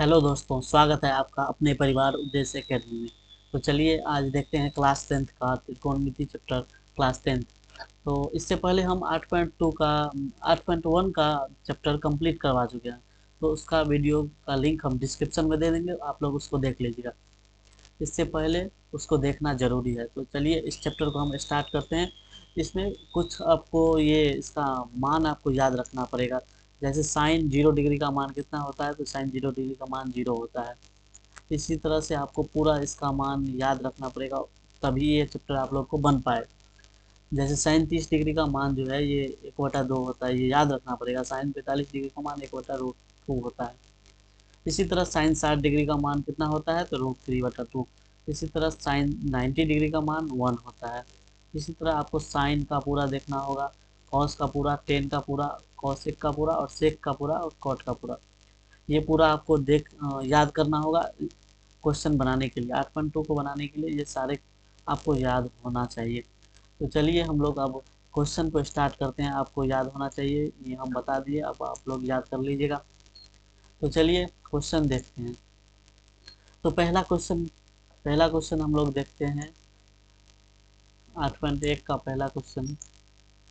Hello दोस्तों, स्वागत है आपका अपने परिवार उद्देश्य एकेडमी में। तो चलिए आज देखते हैं क्लास 10th का त्रिकोणमिति चैप्टर क्लास 10th। तो इससे पहले हम 8.1 का चैप्टर कंप्लीट करवा चुके हैं। तो उसका वीडियो का लिंक हम डिस्क्रिप्शन में दे देंगे, आप लोग उसको देख लीजिएगा। इससे पहले उसको देखना ज़रूरी है। तो चलिए इस चैप्टर को हम स्टार्ट करते हैं। इसमें कुछ आपको ये इसका मान आपको याद रखना पड़ेगा। जैसे साइन 0 डिग्री का मान कितना होता है, तो साइन 0 डिग्री का मान 0 होता है। इसी तरह से आपको पूरा इसका मान याद रखना पड़ेगा, तभी ये चैप्टर आप लोग को बन पाए। जैसे साइन 30 डिग्री का मान जो है ये 1/2 होता है, ये याद रखना पड़ेगा। साइन 45 डिग्री का मान 1/√2 होता है। इसी तरह साइन 60 डिग्री का मान कितना होता है, तो √3/2। इसी तरह साइन 90 डिग्री का मान 1 होता है। इसी तरह आपको साइन का पूरा देखना होगा, कॉस का पूरा, टेन का पूरा, कॉसेक का पूरा और सेक का पूरा और कॉट का पूरा। ये पूरा आपको याद करना होगा क्वेश्चन बनाने के लिए। 8.2 को बनाने के लिए ये सारे आपको याद होना चाहिए। तो चलिए हम लोग अब क्वेश्चन को स्टार्ट करते हैं। आपको याद होना चाहिए, ये हम बता दिए, अब आप लोग याद कर लीजिएगा। तो चलिए क्वेश्चन देखते हैं। तो पहला क्वेश्चन हम लोग देखते हैं। 8.1 का पहला क्वेश्चन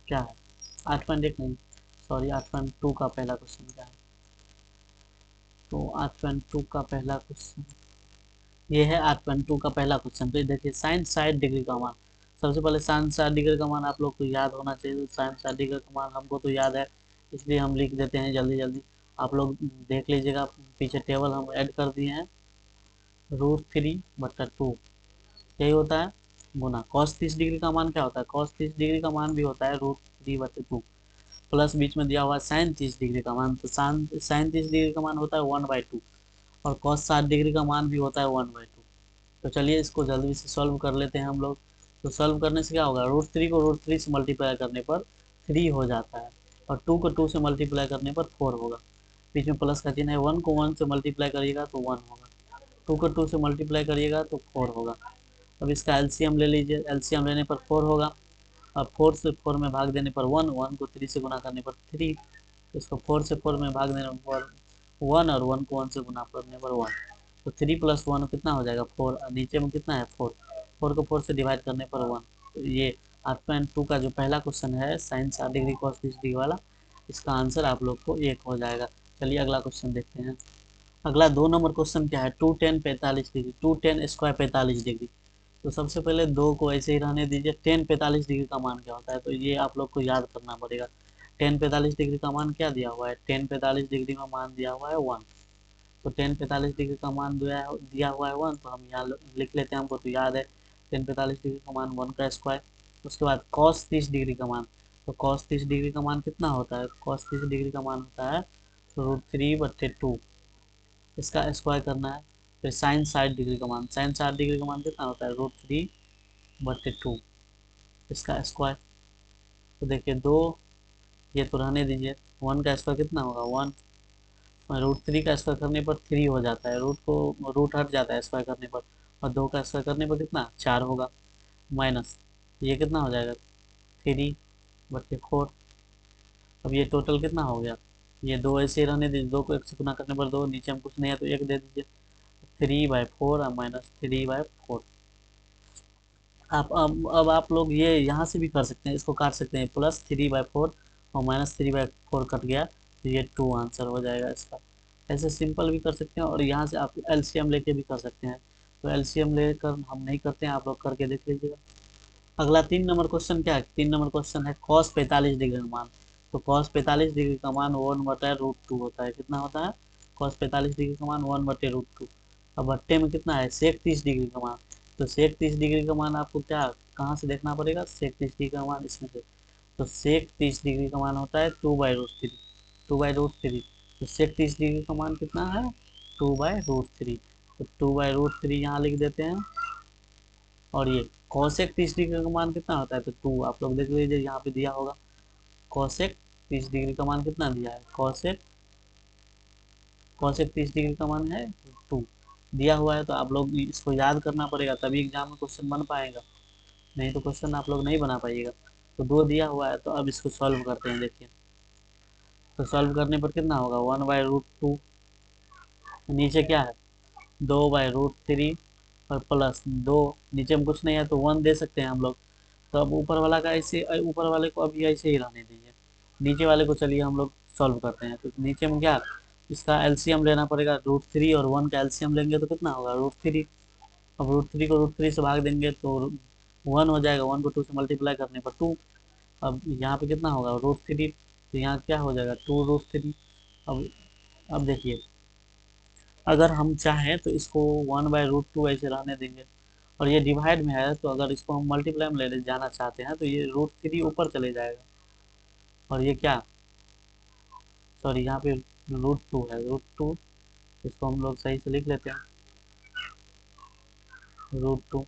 क्या है? 8.1 नहीं, सॉरी, 8.2 का पहला क्वेश्चन क्या है? तो 8.2 का पहला क्वेश्चन ये है। 8.2 का पहला क्वेश्चन, तो ये देखिए, साइन 60 डिग्री का मान। सबसे पहले साइन 60 डिग्री का मान आप लोग को याद होना चाहिए। साइन 60 डिग्री का मान हमको तो याद है, इसलिए हम लिख देते हैं जल्दी जल्दी। आप लोग देख लीजिएगा, पीछे टेबल हम ऐड कर दिए हैं। √3/2 यही होता है, गुना कॉस 30 डिग्री का मान क्या होता है? कॉस 30 डिग्री का मान भी होता है √3/2, प्लस बीच में दिया हुआ है साइन 30 डिग्री का मान, तो साइन 30 डिग्री का मान होता है 1/2, और कॉस 60 डिग्री का मान भी होता है 1/2। तो चलिए इसको जल्दी से सॉल्व कर लेते हैं हम लोग। तो सॉल्व करने से क्या होगा, √3 को √3 से मल्टीप्लाई करने पर 3 हो जाता है, और 2 को 2 से मल्टीप्लाई करने पर 4 होगा। बीच में प्लस का चिन्ह है। 1 को 1 से मल्टीप्लाई करिएगा तो 1 होगा, 2 को 2 से मल्टीप्लाई करिएगा तो 4 होगा। अब इसका एलसीएम ले लीजिए, एलसीएम लेने पर 4 होगा। अब 4 से 4 में भाग देने पर 1, 1 को 3 से गुना करने पर 3, इसको 4 से 4 में भाग देने पर 1, और 1 को 1 से गुना करने पर 1। तो 3 + 1 कितना हो जाएगा, 4। नीचे में कितना है, 4। 4 को 4 से डिवाइड करने पर 1। तो ये 8.2 का जो पहला क्वेश्चन है, साइन 60 डिग्री कॉस 30 डिग्री वाला, इसका आंसर आप लोग को 1 हो जाएगा। चलिए अगला क्वेश्चन देखते हैं। अगला 2 नंबर क्वेश्चन क्या है, 2tan 45 degree, 2tan square 45 degree. तो सबसे पहले 2 को ऐसे ही रहने दीजिए। टेन 45 डिग्री का मान क्या होता है, तो ये आप लोग को याद करना पड़ेगा। टेन 45 डिग्री का मान क्या दिया हुआ है, टेन 45 डिग्री का मान दिया हुआ है 1। तो टेन 45 डिग्री का मान दिया हुआ है 1, तो हम यहाँ लिख लेते हैं, हमको तो याद है। टेन 45 डिग्री का मान 1 का स्क्वायर। उसके बाद कॉस 30 डिग्री का मान, तो कॉस 30 डिग्री का मान कितना होता है, कॉस 30 डिग्री का मान होता है √3/2, इसका स्क्वायर करना है। फिर साइन 60 डिग्री का मान, साइन 60 डिग्री का मान कितना होता है, √3/2, इसका स्क्वायर। तो देखिए दो, ये तो रहने दीजिए। 1 का स्क्वायर कितना होगा, 1। √3 का स्क्वायर करने पर 3 हो जाता है, रूट हट जाता है स्क्वायर करने पर, और 2 का स्क्वायर करने पर कितना, 4 होगा। माइनस ये कितना हो जाएगा, 3/4। अब ये टोटल कितना हो गया, ये दो ऐसे ही रहने दीजिए। 2 को 1 से गुना करने पर 2, नीचे में कुछ नहीं है तो 1 दे दीजिए। 3/4 और माइनस 3/4। अब आप लोग ये यहाँ से भी कर सकते हैं, इसको काट सकते हैं। +3/4 और -3/4 कट गया, तो ये 2 आंसर हो जाएगा इसका। ऐसे सिंपल भी कर सकते हैं, और यहाँ से आप एलसीएम लेके भी कर सकते हैं। तो एलसीएम लेकर हम नहीं करते हैं, आप लोग करके देख लीजिएगा। अगला 3 नंबर क्वेश्चन क्या है, 3 नंबर क्वेश्चन है कॉस 45 डिग्री का मान। तो कॉस 45 डिग्री का मान 1/√2 होता है। कितना होता है, कॉस 45 डिग्री का मान 1/√2। अब बट्टे में कितना है, सेक 30 डिग्री का मान। तो सेक 30 डिग्री का मान आपको क्या, कहाँ से देखना पड़ेगा, सेक 30 डिग्री का मान इसमें से। तो सेक 30 डिग्री का मान होता है 2/√3, 2/√3। तो सेक 30 डिग्री का मान कितना है, 2/√3। तो 2/√3 यहाँ लिख देते हैं। और ये कॉसेक 30 डिग्री का मान कितना होता है, तो 2। आप लोग देख लीजिए, यहाँ पे दिया होगा। कॉसेक 30 डिग्री का मान कितना दिया है, कॉसेक कॉसेक 30 डिग्री का मान है 2 दिया हुआ है। तो आप लोग इसको याद करना पड़ेगा, तभी एग्जाम में क्वेश्चन बन पाएगा, नहीं तो क्वेश्चन आप लोग नहीं बना पाइएगा। तो 2 दिया हुआ है, तो अब इसको सॉल्व करते हैं। देखिए, तो सॉल्व करने पर कितना होगा, 1/√2। नीचे क्या है, 2/√3 और प्लस 2, नीचे में कुछ नहीं है तो 1 दे सकते हैं हम लोग। तो अब ऊपर वाला का ऐसे, ऊपर वाले को अभी ऐसे ही रहने दीजिए, नीचे वाले को चलिए हम लोग सॉल्व करते हैं। तो नीचे में क्या, इसका एलसीएम लेना पड़ेगा, √3 और 1 का एलसीएम लेंगे तो कितना होगा, √3। अब √3 को √3 से भाग देंगे तो 1 हो जाएगा, 1 को 2 से मल्टीप्लाई करने पर 2। अब यहाँ पे कितना होगा, √3, तो यहाँ क्या हो जाएगा, 2√3। अब देखिए, अगर हम चाहें तो इसको 1/√2 ऐसे रहने देंगे, और ये डिवाइड में है तो अगर इसको हम मल्टीप्लाई में ले जाना चाहते हैं तो ये √3 ऊपर चले जाएगा, और ये क्या, सॉरी यहाँ पे √2 है, √2, इसको हम लोग सही से लिख लेते हैं, √2।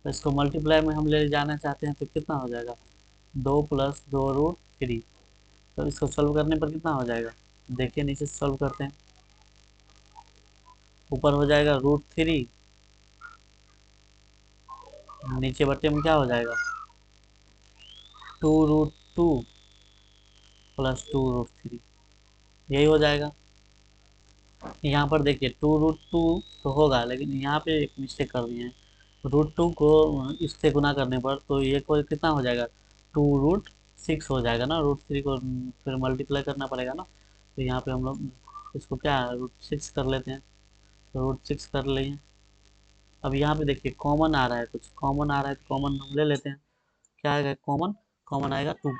तो इसको मल्टीप्लाई में हम ले जाना चाहते हैं तो कितना हो जाएगा, 2 + 2√3। तो इसको सॉल्व करने पर कितना हो जाएगा, देखिए नीचे से सॉल्व करते हैं, ऊपर हो जाएगा √3, नीचे बटे में क्या हो जाएगा, 2√2 + 2√3, यही हो जाएगा। यहाँ पर देखिए 2√2 तो होगा, लेकिन यहाँ पे एक मिस्टेक कर दिए हैं, √2 को इससे गुना करने पर तो ये को कितना हो जाएगा, 2√6 हो जाएगा ना, √3 को फिर मल्टीप्लाई करना पड़ेगा ना। तो यहाँ पे हम लोग इसको क्या √6 कर लेते हैं, तो √6 कर लिए। अब यहाँ पे देखिए कॉमन आ रहा है, कुछ कॉमन आ रहा है तो कॉमन हम ले लेते हैं, क्या आएगा कॉमन, कॉमन आएगा 2,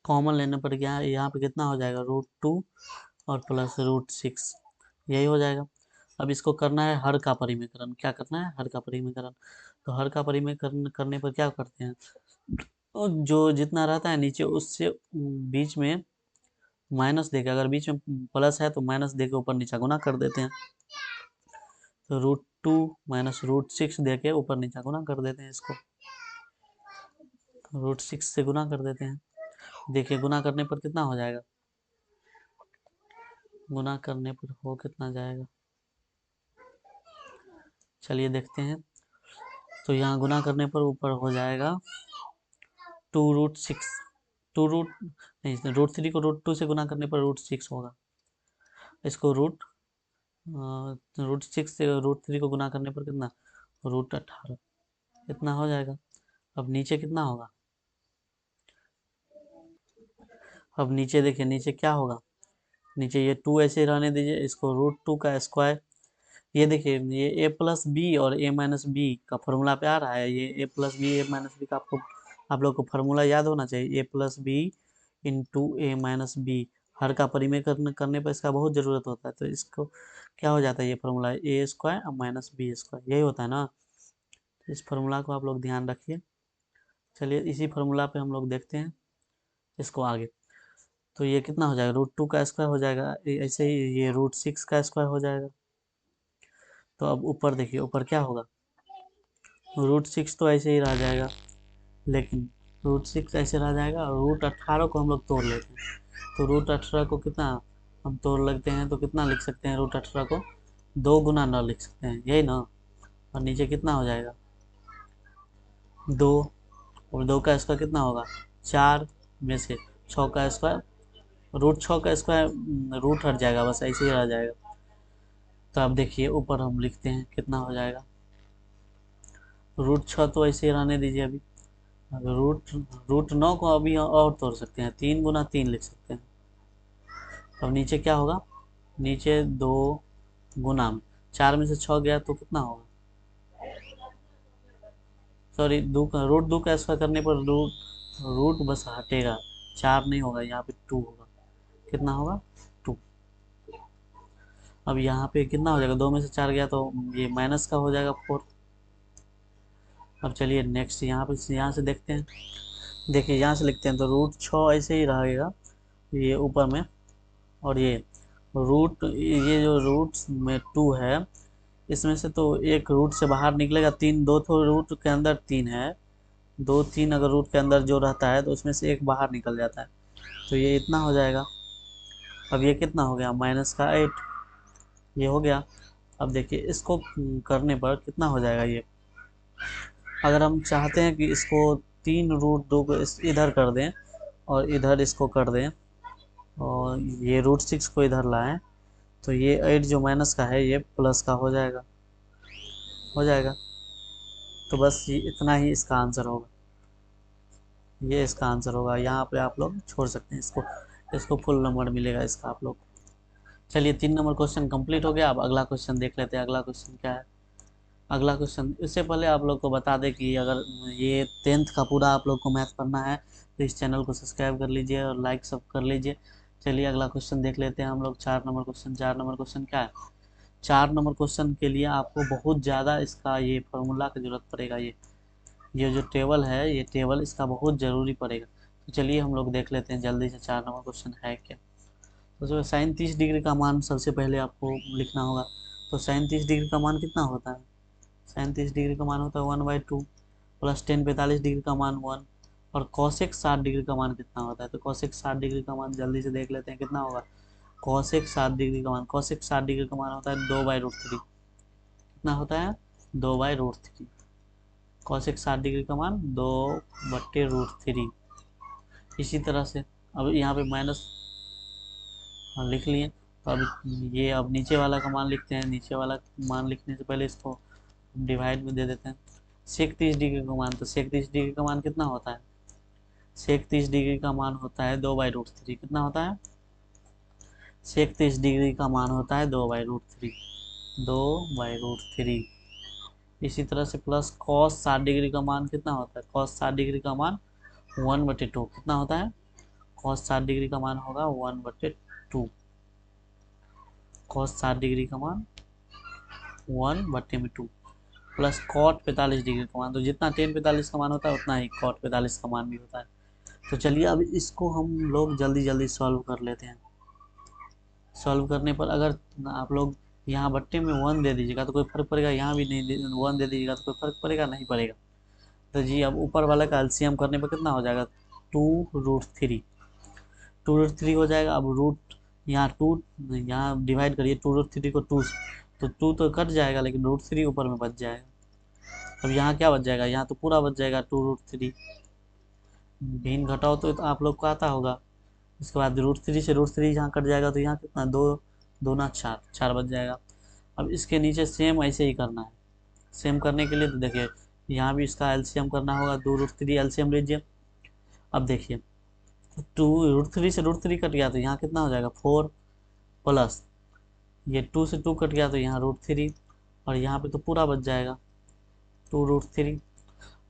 कॉमन लेने पर क्या यहाँ पे कितना हो जाएगा, √2 और प्लस √6, यही हो जाएगा। अब इसको करना है हर का परिमीकरण, क्या करना है, हर का परिमीकरण। तो हर का परिमीकरण करने पर क्या करते हैं, और जो जितना रहता है नीचे उससे बीच में माइनस देके, अगर बीच में प्लस है तो माइनस देके ऊपर नीचा गुना कर देते हैं। तो √2 - √6 देके ऊपर नीचा गुना कर देते हैं, इसको √6 से गुना कर देते हैं। देखिए गुना करने पर कितना हो जाएगा, गुना करने पर हो कितना जाएगा, चलिए देखते हैं। तो यहाँ गुना करने पर ऊपर हो जाएगा 2√6, टू रूट नहीं, √3 को √2 से गुना करने पर √6 होगा, इसको √6 से √3 को गुना करने पर कितना, √18, इतना हो जाएगा। अब नीचे कितना होगा, अब नीचे देखिए नीचे क्या होगा, नीचे ये 2 ऐसे रहने दीजिए, इसको √2 का स्क्वायर, ये देखिए ये a+b और a-b का फॉर्मूला पे आ रहा है, ये a+b a-b का आपको, आप लोग को फार्मूला याद होना चाहिए, a+b इंटू a-b, हर का परिमेय करने पर इसका बहुत ज़रूरत होता है, तो इसको क्या हो जाता है, ये फार्मूला a² और -b², यही होता है ना। तो इस फार्मूला को आप लोग ध्यान रखिए। चलिए इसी फार्मूला पे हम लोग देखते हैं इसको आगे। तो ये कितना हो जाएगा, √2 का स्क्वायर हो जाएगा, ऐसे ही ये √6 का स्क्वायर हो जाएगा। तो अब ऊपर देखिए, ऊपर क्या होगा, √6 तो ऐसे ही रह जाएगा, लेकिन √6 ऐसे रह जाएगा, और √18 को हम लोग तोड़ लेते हैं। तो √18 को कितना हम तोड़ लेते हैं तो कितना लिख सकते हैं, √18 को 2 गुना न लिख सकते हैं, यही ना। और नीचे कितना हो जाएगा, 2, और 2 का स्क्वायर कितना होगा, 4 में से 6 का स्क्वायर, √6 का स्क्वायर रूट हट जाएगा, बस ऐसे ही रह जाएगा। तो अब देखिए ऊपर हम लिखते हैं कितना हो जाएगा, √6 तो ऐसे ही रहने दीजिए अभी, √9 को अभी और तोड़ सकते हैं, 3 गुना 3 लिख सकते हैं। अब नीचे क्या होगा, नीचे 2 गुना में 4 में से 6 गया तो कितना होगा, सॉरी √2 का स्क्वायर करने पर रूट बस हटेगा, 4 नहीं होगा, यहाँ पे 2 होगा, कितना होगा 2। अब यहाँ पे कितना हो जाएगा, 2 में से 4 गया तो ये माइनस का हो जाएगा 4। अब चलिए नेक्स्ट यहाँ से देखते हैं, देखिए यहाँ से लिखते हैं तो √6 ऐसे ही रहेगा ये ऊपर में, और ये ये जो रूट में 2 है, इसमें से तो एक रूट से बाहर निकलेगा, 3 दो तो रूट के अंदर 3 है, 2 3 अगर रूट के अंदर जो रहता है तो उसमें से एक बाहर निकल जाता है, तो ये इतना हो जाएगा। अब ये कितना हो गया, -8, ये हो गया। अब देखिए इसको करने पर कितना हो जाएगा ये, अगर हम चाहते हैं कि इसको 3 √2 को इधर कर दें और इधर इसको कर दें, और ये √6 को इधर लाएं तो ये 8 जो माइनस का है ये प्लस का हो जाएगा, हो जाएगा। तो बस ये इतना ही इसका आंसर होगा, ये इसका आंसर होगा। यहाँ पे आप लोग छोड़ सकते हैं इसको, इसको फुल नंबर मिलेगा इसका आप लोग। चलिए 3 नंबर क्वेश्चन कंप्लीट हो गया। अब अगला क्वेश्चन देख लेते हैं। अगला क्वेश्चन क्या है? अगला क्वेश्चन, इससे पहले आप लोग को बता दें कि अगर ये 10th का पूरा आप लोग को मैथ पढ़ना है तो इस चैनल को सब्सक्राइब कर लीजिए और लाइक सब कर लीजिए। चलिए अगला क्वेश्चन देख लेते हैं हम लोग। 4 नंबर क्वेश्चन। 4 नंबर क्वेश्चन क्या है? 4 नंबर क्वेश्चन के लिए आपको बहुत ज़्यादा इसका ये फार्मूला की जरूरत पड़ेगा। ये जो टेबल है, ये टेबल इसका बहुत ज़रूरी पड़ेगा। तो चलिए हम लोग देख लेते हैं जल्दी से 4 नंबर क्वेश्चन है क्या। तो साइन 30 डिग्री का मान सबसे पहले आपको लिखना होगा। तो साइन 30 डिग्री का मान कितना होता है? साइन 30 डिग्री का मान होता है 1/2 प्लस टेन 45 डिग्री का मान 1। और कॉसेक 60 डिग्री का मान कितना होता है? तो कॉसेक 60 डिग्री का मान जल्दी से देख लेते हैं कितना होगा। कॉसेक 60 डिग्री का मान, कॉसेक 60 डिग्री का मान होता है 2/√3। कितना होता है? 2/√3। कॉसेक 60 डिग्री का मान 2/√3। इसी तरह से अब यहाँ पे माइनस लिख लिए। तो अब ये अब नीचे वाला का मान लिखते हैं। नीचे वाला मान लिखने से पहले इसको डिवाइड में दे देते हैं। सेक 30 डिग्री का मान, तो सेक 30 डिग्री का मान कितना होता है? सेक 30 डिग्री का मान होता है 2/√3। कितना होता है? सेक 30 डिग्री का मान होता है 2/√3, 2/√3। इसी तरह से प्लस कॉस 60 डिग्री का मान कितना होता है? कॉस 60 डिग्री का मान 1/2। कितना होता है? कॉस 60 डिग्री का मान होगा 1/2। कॉस 60 डिग्री का मान 1/2 प्लस कॉट 45 डिग्री का मान। तो जितना टेन 45 का मान होता है उतना ही कॉट 45 का मान भी होता है। तो चलिए अब इसको हम लोग जल्दी जल्दी सॉल्व कर लेते हैं। सॉल्व करने पर अगर आप लोग यहाँ बट्टे में 1 दे दीजिएगा तो कोई फर्क पड़ेगा, यहाँ भी नहीं 1 दे दीजिएगा तो कोई फर्क पड़ेगा नहीं पड़ेगा। तो जी अब ऊपर वाला का एलसीएम करने पर कितना हो जाएगा? 2√3, 2√3 हो जाएगा। अब रूट यहाँ टू, यहाँ डिवाइड करिए 2√3 को 2 से, तो 2 तो कट जाएगा लेकिन √3 ऊपर में बच जाएगा। अब यहाँ क्या बच जाएगा? यहाँ तो पूरा बच जाएगा 2√3। भिन्न घटाओ तो आप लोग को आता होगा। उसके बाद √3 से √3 यहाँ कट जाएगा तो यहाँ कितना, 2 2 4, 4 बच जाएगा। अब इसके नीचे सेम ऐसे ही करना है। सेम करने के लिए तो देखिए यहाँ भी इसका एलसीएम करना होगा। 2√3 एलसीएम लीजिए। अब देखिए 2√3 से √3 कट गया तो यहाँ कितना हो जाएगा 4 प्लस ये 2 से 2 कट गया तो यहाँ √3 और यहाँ पे तो पूरा बच जाएगा 2√3।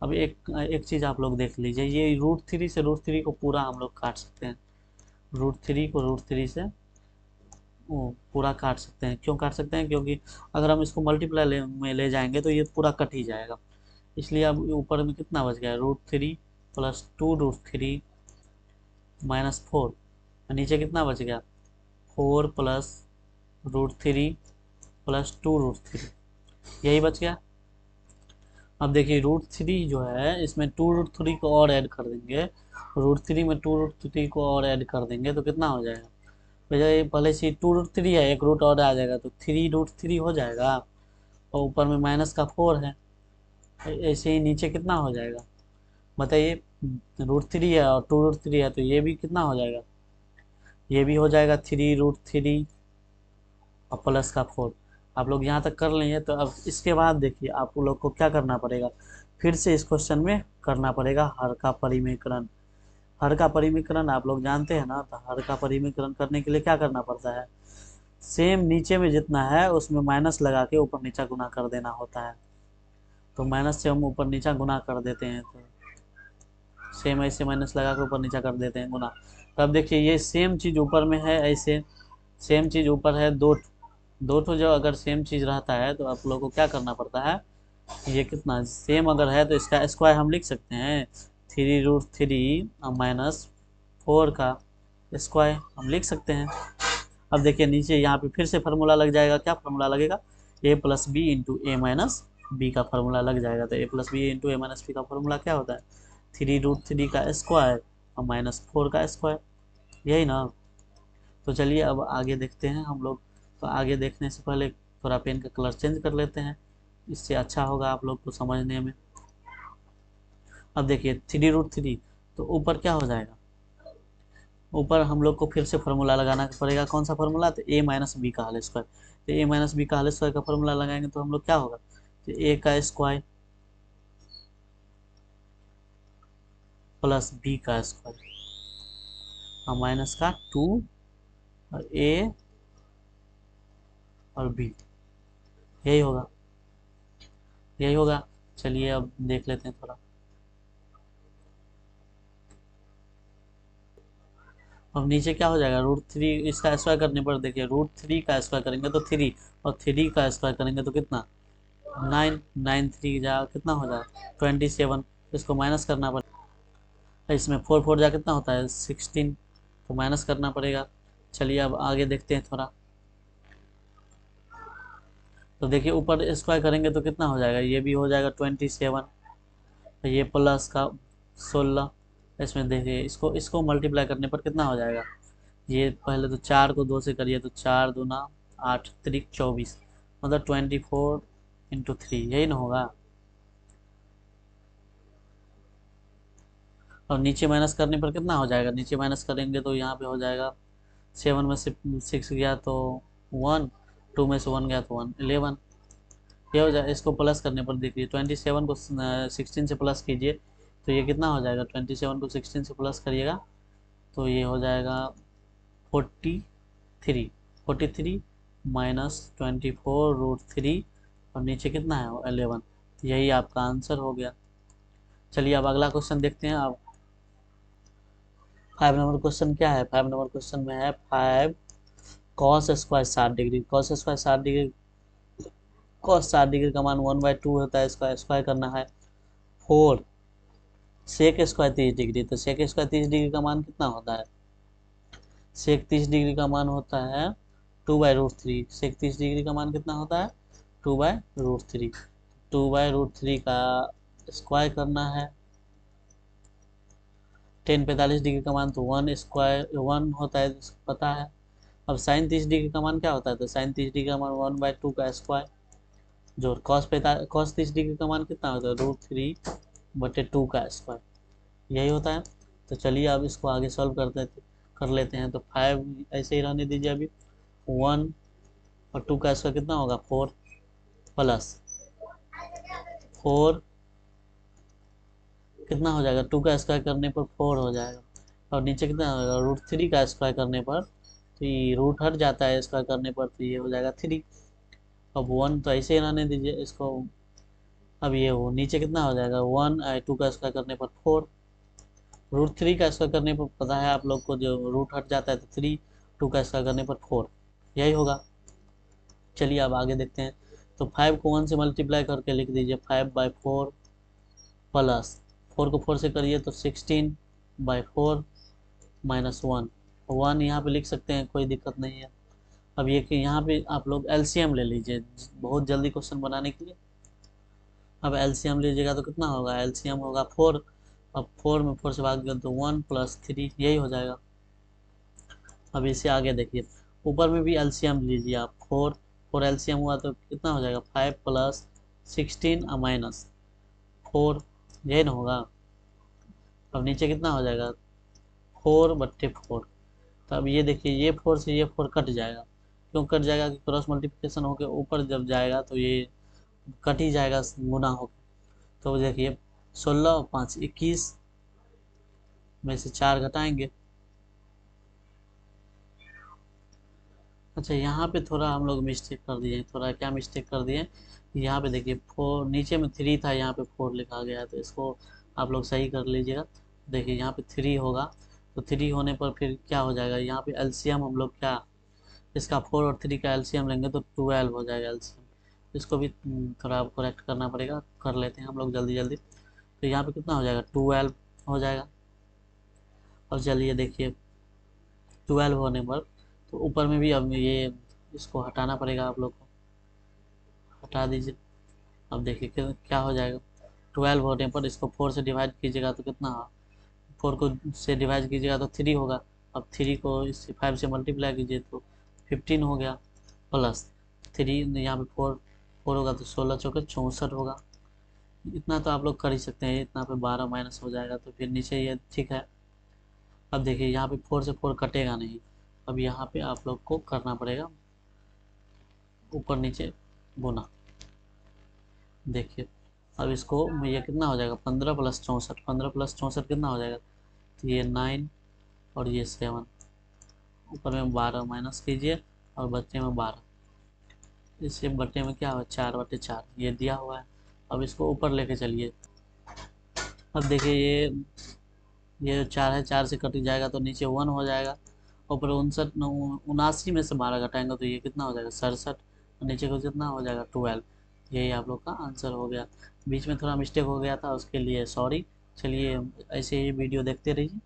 अब एक एक चीज़ आप लोग देख लीजिए, ये √3 से √3 को पूरा हम लोग काट सकते हैं। √3 को √3 से वो पूरा काट सकते हैं। क्यों काट सकते हैं? क्योंकि अगर हम इसको मल्टीप्लाई में ले जाएंगे तो ये पूरा कट ही जाएगा। इसलिए अब ऊपर में कितना बच गया? √3 प्लस 2√3 -4। नीचे कितना बच गया? 4 प्लस √3 प्लस 2√3, यही बच गया। अब देखिए √3 जो है इसमें 2√3 को और ऐड कर देंगे। √3 में 2√3 को और ऐड कर देंगे तो कितना हो जाएगा? भैया ये पहले से 2√3 है, एक रूट और आ जाएगा तो 3√3 हो जाएगा और ऊपर में माइनस का 4 है। ऐसे ही नीचे कितना हो जाएगा बताइए? √3 है और 2√3 है तो ये भी कितना हो जाएगा? ये भी हो जाएगा 3√3 और प्लस का 4। आप लोग यहाँ तक कर लेंगे तो अब इसके बाद देखिए आप लोग को क्या करना पड़ेगा। फिर से इस क्वेश्चन में करना पड़ेगा हर का परिमीकरण। हर का परिमीकरण आप लोग जानते हैं ना। तो हर का परिमीकरण करने के लिए क्या करना पड़ता है? सेम नीचे में जितना है उसमें माइनस लगा के ऊपर नीचा गुना कर देना होता है। तो माइनस से हम ऊपर नीचा गुना कर देते हैं तो सेम ऐसे माइनस लगा के ऊपर नीचा कर देते हैं गुना। तब देखिए ये सेम चीज़ ऊपर में है, ऐसे सेम चीज़ ऊपर है दो दो ठो। जो अगर सेम चीज़ रहता है तो आप लोगों को क्या करना पड़ता है? ये कितना सेम अगर है तो इसका स्क्वायर हम लिख सकते हैं। 3√3 -4 का स्क्वायर हम लिख सकते हैं। अब देखिए नीचे यहाँ पे फिर से फार्मूला लग जाएगा। क्या फार्मूला लगेगा? a+b × a−b का फार्मूला लग जाएगा। तो a+b × a−b का फार्मूला क्या होता है? 3√3 का स्क्वायर और -4 का स्क्वायर, यही ना। तो चलिए अब आगे देखते हैं हम लोग। तो आगे देखने से पहले थोड़ा पेन का कलर चेंज कर लेते हैं, इससे अच्छा होगा आप लोग को समझने में। अब देखिए 3√3 तो ऊपर क्या हो जाएगा? ऊपर हम लोग को फिर से फार्मूला लगाना पड़ेगा। कौन सा फार्मूला? तो ए माइनस बी का होल स्क्वायर। तो ए माइनस बी का होल स्क्वायर का फार्मूला लगाएंगे तो हम लोग क्या होगा? तो ए का स्क्वायर प्लस बी का स्क्वायर और माइनस का 2 और ए और बी, यही होगा, यही होगा। चलिए अब देख लेते हैं थोड़ा। अब नीचे क्या हो जाएगा? √3 इसका स्क्वायर करने पर देखिए √3 का स्क्वायर करेंगे तो 3 और 3 का स्क्वायर करेंगे तो कितना? 9, 9 3 जा कितना हो जाएगा? 27। इसको माइनस करना पड़ेगा। इसमें 4 4 जा कितना होता है? 16, तो माइनस करना पड़ेगा। चलिए अब आगे देखते हैं थोड़ा। तो देखिए ऊपर स्क्वायर करेंगे तो कितना हो जाएगा? ये भी हो जाएगा 27, ये प्लस का 16। इसमें देखिए इसको इसको मल्टीप्लाई करने पर कितना हो जाएगा? ये पहले तो 4 को 2 से करिए तो 4 दूना 8 त्रिक 24, मतलब 24 × 3, यही ना होगा। और नीचे माइनस करने पर कितना हो जाएगा? नीचे माइनस करेंगे तो यहाँ पे हो जाएगा 7 में से 6 गया तो 1, 2 में से 1 गया तो 1, 11, ये हो जाए। इसको प्लस करने पर देखिए 27 को 16 से प्लस कीजिए तो ये कितना हो जाएगा? 27 को 16 से प्लस करिएगा तो ये हो जाएगा 43, 43 माइनस 24 √3 और नीचे कितना है? 11, तो यही आपका आंसर हो गया। चलिए अब अगला क्वेश्चन देखते हैं। अब 5 नंबर क्वेश्चन क्या है? 5 नंबर क्वेश्चन में है 5 cos square 60 degree. Cos square 60 degree, cos 60 degree का मान 1/2 होता है। इसका स्क्वायर करना है। 4 सेक स्क्वायर 30 डिग्री, तो सेक स्क्वायर 30 डिग्री का मान कितना होता है? सेक 30 डिग्री का मान होता है 2/√3। सेक 30 डिग्री का मान कितना होता है? 2/√3। 2/√3 का स्क्वायर करना है। टेन 45 डिग्री का मान तो 1 होता है, पता है। अब साइन 30 डिग्री का मान क्या होता है? तो साइन 30 डिग्री का मान 1/2 का स्क्वायर, जो कॉस 30 डिग्री का मान कितना होता है? √3/2 का स्क्वायर, यही होता है। तो चलिए अब इसको आगे सॉल्व कर लेते हैं। तो 5 ऐसे ही रहने दीजिए अभी। 1 और 2 का स्क्वायर कितना होगा? 4 प्लस 4 कितना हो जाएगा? 2 का स्क्वायर करने पर 4 हो जाएगा और नीचे कितना होगा? √3 का स्क्वायर करने पर, तो ये रूट हट जाता है स्क्वायर करने पर, तो ये हो जाएगा 3। अब 1 तो ऐसे ही रहने दीजिए इसको। अब ये वो नीचे कितना हो जाएगा? 1 2 का स्क्वायर करने पर 4, √3 का स्क्वायर करने पर पता है आप लोग को, जो रूट हट जाता है तो 3, 2 का स्क्वायर करने पर 4, यही होगा। चलिए अब आगे देखते हैं। तो 5 को 1 से मल्टीप्लाई करके लिख दीजिए 5/4 प्लस 4 को 4 से करिए तो 16/4 माइनस 1 यहाँ पे लिख सकते हैं, कोई दिक्कत नहीं है। अब ये कि यहाँ पे आप लोग एलसीएम ले लीजिए बहुत जल्दी क्वेश्चन बनाने के लिए। अब एलसीएम लीजिएगा तो कितना होगा? एलसीएम होगा 4। अब 4 में 4 से भाग दिया तो 1 + 3, यही हो जाएगा। अब इसे आगे देखिए, ऊपर में भी एलसीएम लीजिए आप। 4 एलसीएम हुआ तो कितना हो जाएगा? 5 + 16 माइनस 4, यही ना होगा। अब नीचे कितना हो जाएगा? 4/4। तो अब ये देखिए, ये 4 से ये 4 कट जाएगा। क्यों कट जाएगा? कि क्रॉस मल्टीप्लिकेशन होकर ऊपर जब जाएगा तो ये कट ही जाएगा गुना होकर। तो देखिए 16 और 5 21 में से 4 घटाएंगे। अच्छा यहाँ पे थोड़ा हम लोग मिस्टेक कर दिए। थोड़ा क्या मिस्टेक कर दिए? यहाँ पे देखिए 4 नीचे में 3 था, यहाँ पे 4 लिखा गया है, तो इसको आप लोग सही कर लीजिएगा। देखिए यहाँ पे 3 होगा तो 3 होने पर फिर क्या हो जाएगा? यहाँ पे एलसीएम हम लोग क्या, इसका 4 और 3 का एलसीएम लेंगे तो 12 हो जाएगा एलसीएम। इसको भी थोड़ा करेक्ट करना पड़ेगा, कर लेते हैं हम लोग जल्दी जल्दी। तो यहाँ पे कितना हो जाएगा? 12 हो जाएगा। अब चलिए देखिए 12 होने पर तो ऊपर में भी अब ये इसको हटाना पड़ेगा आप लोग को, हटा दीजिए। अब देखिए क्या हो जाएगा? 12 होने पर इसको 4 से डिवाइड कीजिएगा तो कितना होगा? 4 को से डिवाइड कीजिएगा तो 3 होगा। अब 3 को इससे 5 से मल्टीप्लाई कीजिए तो 15 हो गया, प्लस 3 यहाँ पे 4 होगा तो 16 चौके 64 होगा। इतना तो आप लोग कर ही सकते हैं। इतना पे 12 माइनस हो जाएगा तो फिर नीचे ये ठीक है। अब देखिए यहाँ पे 4 से 4 कटेगा नहीं। अब यहाँ पे आप लोग को करना पड़ेगा ऊपर नीचे गुना। देखिए अब इसको ये कितना हो जाएगा, 15 + 64, 15 + 64 कितना हो जाएगा, तो ये 9 और ये 7, ऊपर में 12 माइनस कीजिए और बच्चे में 12, इससे बट्टे में क्या हुआ 4/4 ये दिया हुआ है। अब इसको ऊपर लेके चलिए। अब देखिए ये 4 है, 4 से कट जाएगा तो नीचे 1 हो जाएगा। ऊपर 79 में से 12 घटाएंगे तो ये कितना हो जाएगा 67, नीचे को कितना हो जाएगा 12। यही आप लोग का आंसर हो गया। बीच में थोड़ा मिस्टेक हो गया था, उसके लिए सॉरी। चलिए ऐसे ही वीडियो देखते रहिए।